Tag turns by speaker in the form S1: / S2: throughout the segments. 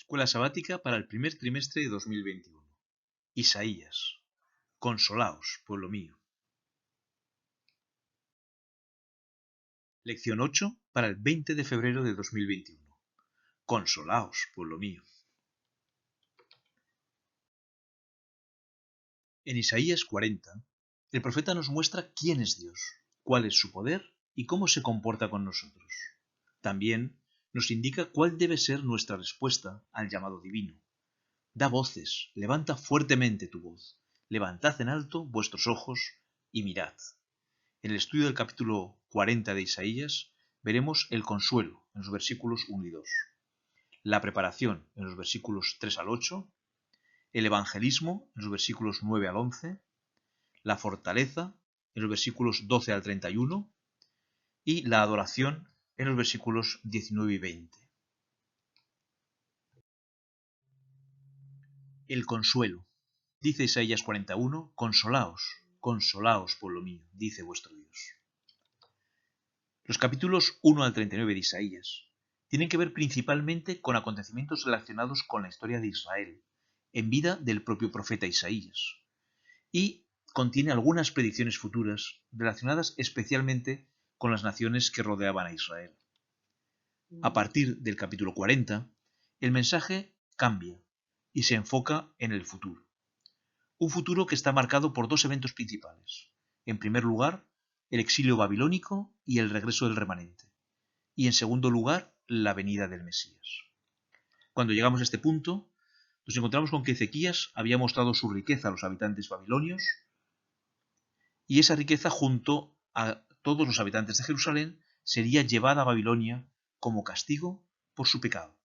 S1: Escuela sabática para el primer trimestre de 2021. Isaías. Consolaos, pueblo mío. Lección 8 para el 20 de febrero de 2021. Consolaos, pueblo mío. En Isaías 40, el profeta nos muestra quién es Dios, cuál es su poder y cómo se comporta con nosotros. También nos indica cuál debe ser nuestra respuesta al llamado divino. Da voces, levanta fuertemente tu voz, levantad en alto vuestros ojos y mirad. En el estudio del capítulo 40 de Isaías veremos el consuelo en los versículos 1 y 2, la preparación en los versículos 3 al 8, el evangelismo en los versículos 9 al 11, la fortaleza en los versículos 12 al 31 y la adoración en los versículos 19 y 20. El consuelo. Dice Isaías 41, consolaos, consolaos, pueblo mío, dice vuestro Dios. Los capítulos 1 al 39 de Isaías tienen que ver principalmente con acontecimientos relacionados con la historia de Israel, en vida del propio profeta Isaías, y contiene algunas predicciones futuras relacionadas especialmente con las naciones que rodeaban a Israel. A partir del capítulo 40, el mensaje cambia y se enfoca en el futuro. Un futuro que está marcado por dos eventos principales. En primer lugar, el exilio babilónico y el regreso del remanente. Y en segundo lugar, la venida del Mesías. Cuando llegamos a este punto, nos encontramos con que Ezequías había mostrado su riqueza a los habitantes babilonios, y esa riqueza junto a todos los habitantes de Jerusalén sería llevada a Babilonia como castigo por su pecado.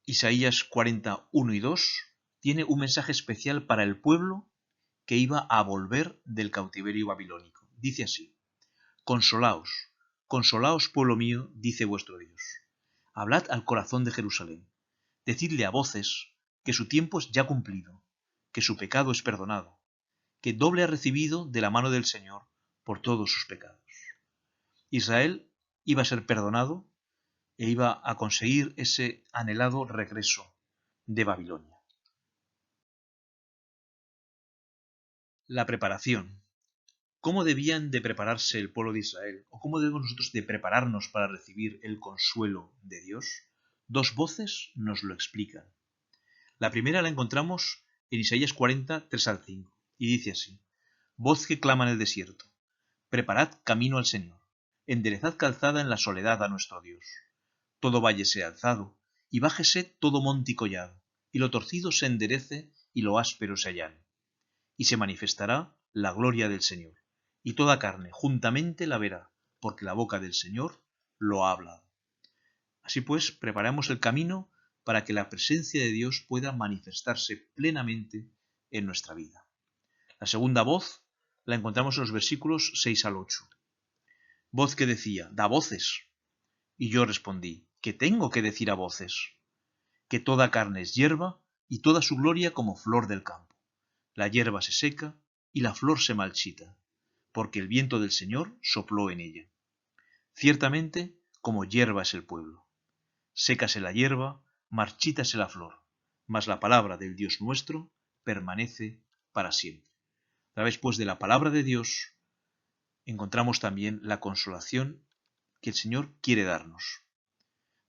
S1: Isaías 41 y 2 tiene un mensaje especial para el pueblo que iba a volver del cautiverio babilónico. Dice así: Consolaos, consolaos, pueblo mío, dice vuestro Dios. Hablad al corazón de Jerusalén. Decidle a voces que su tiempo es ya cumplido, que su pecado es perdonado, que doble ha recibido de la mano del Señor por todos sus pecados. Israel iba a ser perdonado e iba a conseguir ese anhelado regreso de Babilonia. La preparación. ¿Cómo debían de prepararse el pueblo de Israel? ¿O cómo debemos nosotros de prepararnos para recibir el consuelo de Dios? Dos voces nos lo explican. La primera la encontramos en Isaías 40, 3 al 5, y dice así: Voz que clama en el desierto, preparad camino al Señor, enderezad calzada en la soledad a nuestro Dios. Todo valle sea alzado, y bájese todo monte y collado, y lo torcido se enderece, y lo áspero se allane. Y se manifestará la gloria del Señor, y toda carne juntamente la verá, porque la boca del Señor lo ha hablado. Así pues, preparamos el camino para que la presencia de Dios pueda manifestarse plenamente en nuestra vida. La segunda voz la encontramos en los versículos 6 al 8. Voz que decía: da voces. Y yo respondí: ¿qué tengo que decir a voces? Que toda carne es hierba y toda su gloria como flor del campo. La hierba se seca y la flor se marchita, porque el viento del Señor sopló en ella. Ciertamente, como hierba es el pueblo. Sécase la hierba, marchítase la flor, mas la palabra del Dios nuestro permanece para siempre. A través, pues, de la palabra de Dios, encontramos también la consolación que el Señor quiere darnos.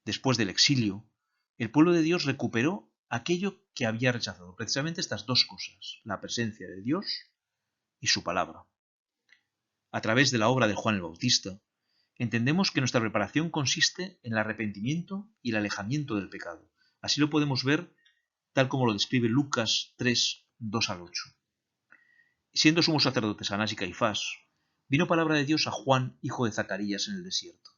S1: Después del exilio, el pueblo de Dios recuperó aquello que había rechazado, precisamente estas dos cosas: la presencia de Dios y su palabra. A través de la obra de Juan el Bautista, entendemos que nuestra preparación consiste en el arrepentimiento y el alejamiento del pecado. Así lo podemos ver tal como lo describe Lucas 3, 2 al 8. Siendo sumos sacerdotes Anás y Caifás, vino palabra de Dios a Juan, hijo de Zacarías, en el desierto.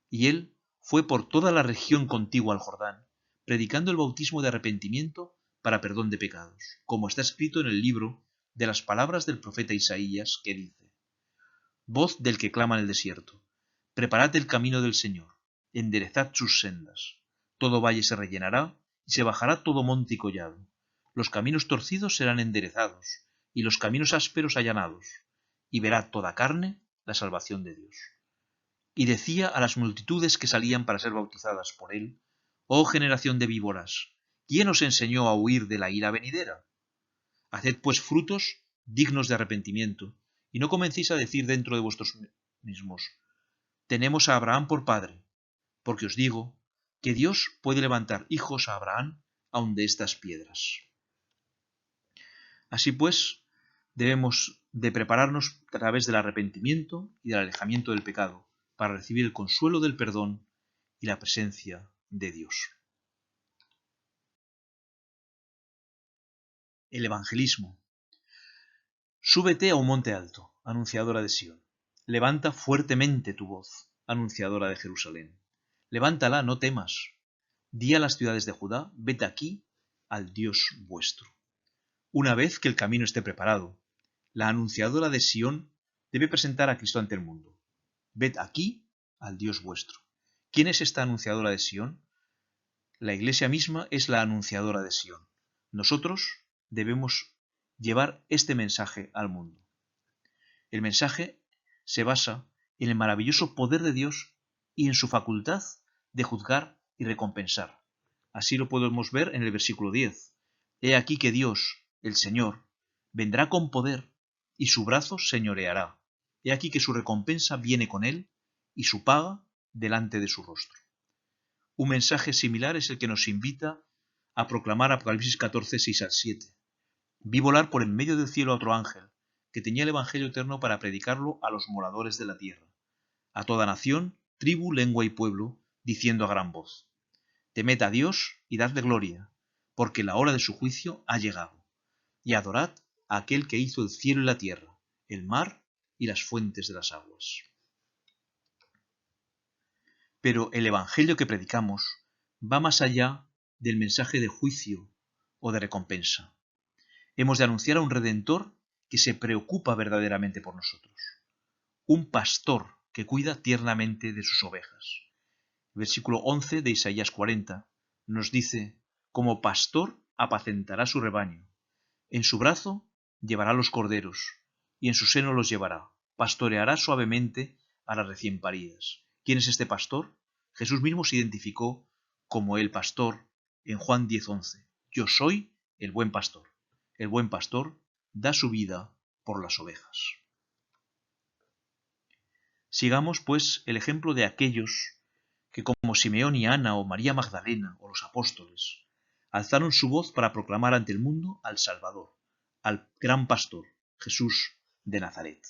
S1: Y él fue por toda la región contigua al Jordán, predicando el bautismo de arrepentimiento para perdón de pecados, como está escrito en el libro de las palabras del profeta Isaías, que dice: Voz del que clama en el desierto, preparad el camino del Señor, enderezad sus sendas. Todo valle se rellenará, y se bajará todo monte y collado. Los caminos torcidos serán enderezados, y los caminos ásperos allanados, y verá toda carne la salvación de Dios. y decía a las multitudes que salían para ser bautizadas por él: Oh generación de víboras, ¿quién os enseñó a huir de la ira venidera? Haced pues frutos dignos de arrepentimiento, y no comencéis a decir dentro de vosotros mismos: tenemos a Abraham por padre, porque os digo que Dios puede levantar hijos a Abraham aun de estas piedras. Así pues, debemos de prepararnos a través del arrepentimiento y del alejamiento del pecado para recibir el consuelo del perdón y la presencia de Dios. El evangelismo. Súbete a un monte alto, anunciadora de Sión. Levanta fuertemente tu voz, anunciadora de Jerusalén. Levántala, no temas. Di a las ciudades de Judá: ved aquí al Dios vuestro. Una vez que el camino esté preparado, la anunciadora de Sión debe presentar a Cristo ante el mundo. Ved aquí al Dios vuestro. ¿Quién es esta anunciadora de Sión? La Iglesia misma es la anunciadora de Sión. Nosotros debemos llevar este mensaje al mundo. El mensaje se basa en el maravilloso poder de Dios y en su facultad de juzgar y recompensar. Así lo podemos ver en el versículo 10. He aquí que Dios, el Señor, vendrá con poder y su brazo señoreará. He aquí que su recompensa viene con él y su paga delante de su rostro. Un mensaje similar es el que nos invita a proclamar Apocalipsis 14, 6 al 7. Vi volar por en medio del cielo a otro ángel, que tenía el Evangelio eterno para predicarlo a los moradores de la tierra, a toda nación, tribu, lengua y pueblo, diciendo a gran voz: temed a Dios y dadle gloria, porque la hora de su juicio ha llegado, y adorad a aquel que hizo el cielo y la tierra, el mar y las fuentes de las aguas. Pero el Evangelio que predicamos va más allá del mensaje de juicio o de recompensa. Hemos de anunciar a un Redentor que se preocupa verdaderamente por nosotros, un pastor que cuida tiernamente de sus ovejas. El versículo 11 de Isaías 40 nos dice: como pastor apacentará su rebaño, en su brazo llevará los corderos, y en su seno los llevará, pastoreará suavemente a las recién paridas. ¿Quién es este pastor? Jesús mismo se identificó como el pastor en Juan 10:11. Yo soy el buen pastor. El buen pastor da su vida por las ovejas. Sigamos, pues, el ejemplo de aquellos que, como Simeón y Ana o María Magdalena o los apóstoles, alzaron su voz para proclamar ante el mundo al Salvador, al gran pastor, Jesús de Nazaret.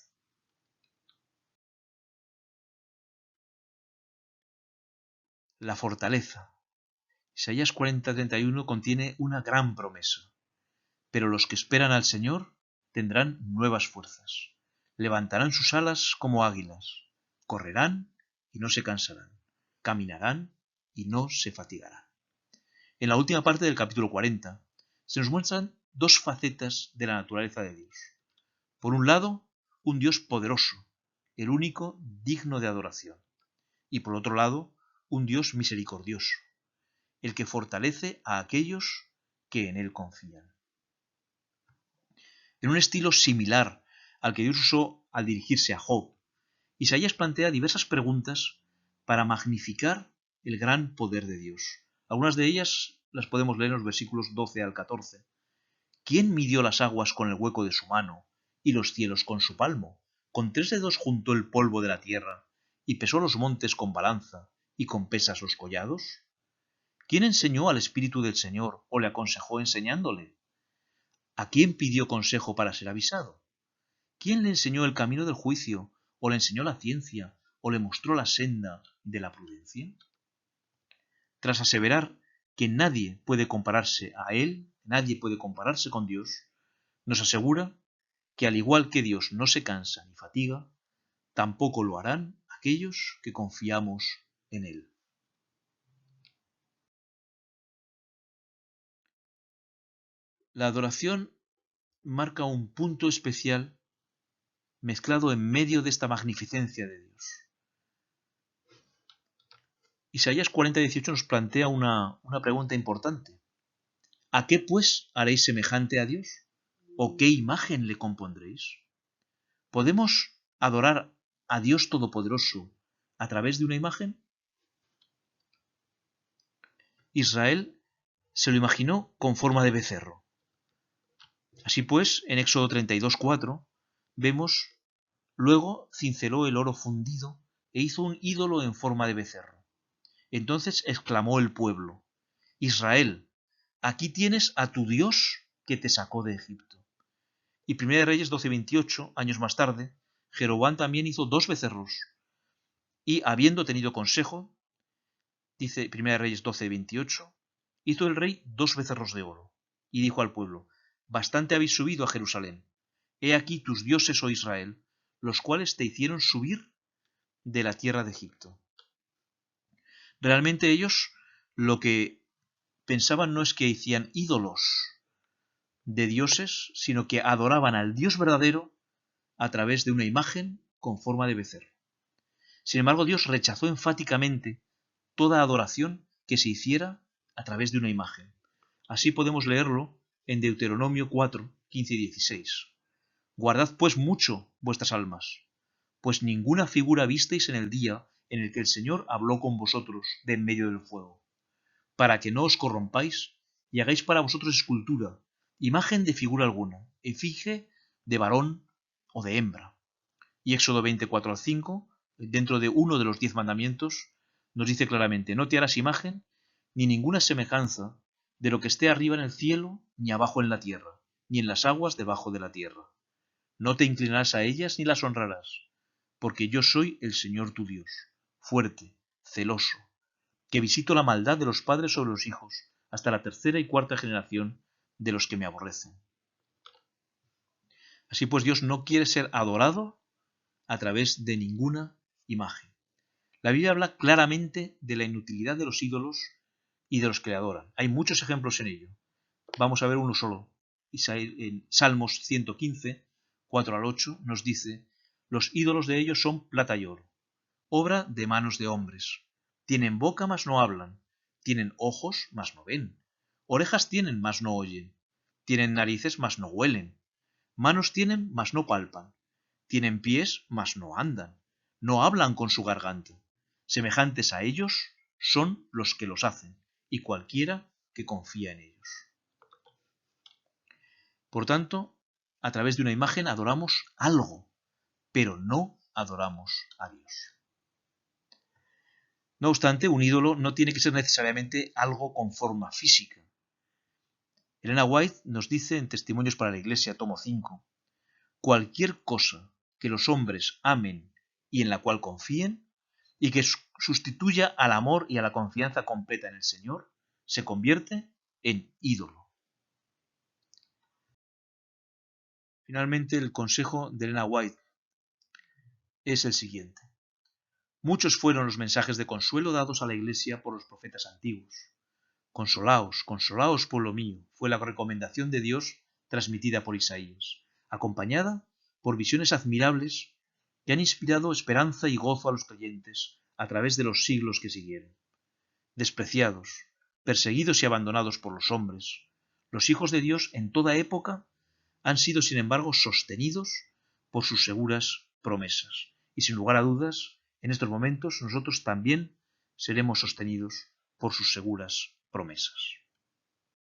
S1: La fortaleza. Isaías 40:31 contiene una gran promesa. Pero los que esperan al Señor tendrán nuevas fuerzas. Levantarán sus alas como águilas. Correrán y no se cansarán. Caminarán y no se fatigarán. En la última parte del capítulo 40 se nos muestran dos facetas de la naturaleza de Dios. Por un lado, un Dios poderoso, el único digno de adoración. Y por otro lado, un Dios misericordioso, el que fortalece a aquellos que en él confían. En un estilo similar al que Dios usó al dirigirse a Job, Isaías plantea diversas preguntas para magnificar el gran poder de Dios. Algunas de ellas las podemos leer en los versículos 12 al 14. ¿Quién midió las aguas con el hueco de su mano y los cielos con su palmo? Con 3 dedos juntó el polvo de la tierra y pesó los montes con balanza y con pesas los collados. ¿Quién enseñó al Espíritu del Señor o le aconsejó enseñándole? ¿A quién pidió consejo para ser avisado? ¿Quién le enseñó el camino del juicio o le enseñó la ciencia o le mostró la senda de la prudencia? Tras aseverar que nadie puede compararse a él, nadie puede compararse con Dios, nos asegura que al igual que Dios no se cansa ni fatiga, tampoco lo harán aquellos que confiamos en él. La adoración marca un punto especial mezclado en medio de esta magnificencia de Dios. Isaías 40:18 nos plantea una pregunta importante. ¿A qué pues haréis semejante a Dios? ¿O qué imagen le compondréis? ¿Podemos adorar a Dios Todopoderoso a través de una imagen? Israel se lo imaginó con forma de becerro. Así pues, en Éxodo 32:4 vemos: luego cinceló el oro fundido e hizo un ídolo en forma de becerro. Entonces exclamó el pueblo: Israel, aquí tienes a tu Dios que te sacó de Egipto. Y 1 Reyes 12:28, años más tarde, Jeroboam también hizo 2 becerros. Y habiendo tenido consejo, dice 1 Reyes 12:28, hizo el rey 2 becerros de oro. Y dijo al pueblo: bastante habéis subido a Jerusalén. He aquí tus dioses, oh Israel, los cuales te hicieron subir de la tierra de Egipto. Realmente ellos lo que pensaban no es que hacían ídolos de dioses, sino que adoraban al Dios verdadero a través de una imagen con forma de becerro. Sin embargo, Dios rechazó enfáticamente toda adoración que se hiciera a través de una imagen. Así podemos leerlo en Deuteronomio 4:15 y 16. Guardad pues mucho vuestras almas, pues ninguna figura visteis en el día en el que el Señor habló con vosotros de en medio del fuego, para que no os corrompáis y hagáis para vosotros escultura, imagen de figura alguna, efigie de varón o de hembra. Y Éxodo 24:5, dentro de uno de los 10 mandamientos, nos dice claramente: no te harás imagen ni ninguna semejanza de lo que esté arriba en el cielo, ni abajo en la tierra, ni en las aguas debajo de la tierra. No te inclinarás a ellas ni las honrarás, porque yo soy el Señor tu Dios, fuerte, celoso, que visito la maldad de los padres sobre los hijos, hasta la 3ª y 4ª generación de los que me aborrecen. Así pues, Dios no quiere ser adorado a través de ninguna imagen. La Biblia habla claramente de la inutilidad de los ídolos y de los que le adoran. Hay muchos ejemplos en ello. Vamos a ver uno solo. En Salmos 115, 4 al 8, nos dice: los ídolos de ellos son plata y oro, obra de manos de hombres. Tienen boca, mas no hablan. Tienen ojos, mas no ven. Orejas tienen, mas no oyen. Tienen narices, mas no huelen. Manos tienen, mas no palpan. Tienen pies, mas no andan. No hablan con su garganta. Semejantes a ellos son los que los hacen, y cualquiera que confía en ellos. Por tanto, a través de una imagen adoramos algo, pero no adoramos a Dios. No obstante, un ídolo no tiene que ser necesariamente algo con forma física. Elena White nos dice en Testimonios para la Iglesia, tomo 5, cualquier cosa que los hombres amen y en la cual confíen, y que sustituya al amor y a la confianza completa en el Señor, se convierte en ídolo. Finalmente, el consejo de Elena White es el siguiente: muchos fueron los mensajes de consuelo dados a la Iglesia por los profetas antiguos. Consolaos, consolaos, pueblo mío, fue la recomendación de Dios transmitida por Isaías, acompañada por visiones admirables que han inspirado esperanza y gozo a los creyentes a través de los siglos que siguieron. Despreciados, perseguidos y abandonados por los hombres, los hijos de Dios en toda época han sido, sin embargo, sostenidos por sus seguras promesas. Y sin lugar a dudas, en estos momentos nosotros también seremos sostenidos por sus seguras promesas.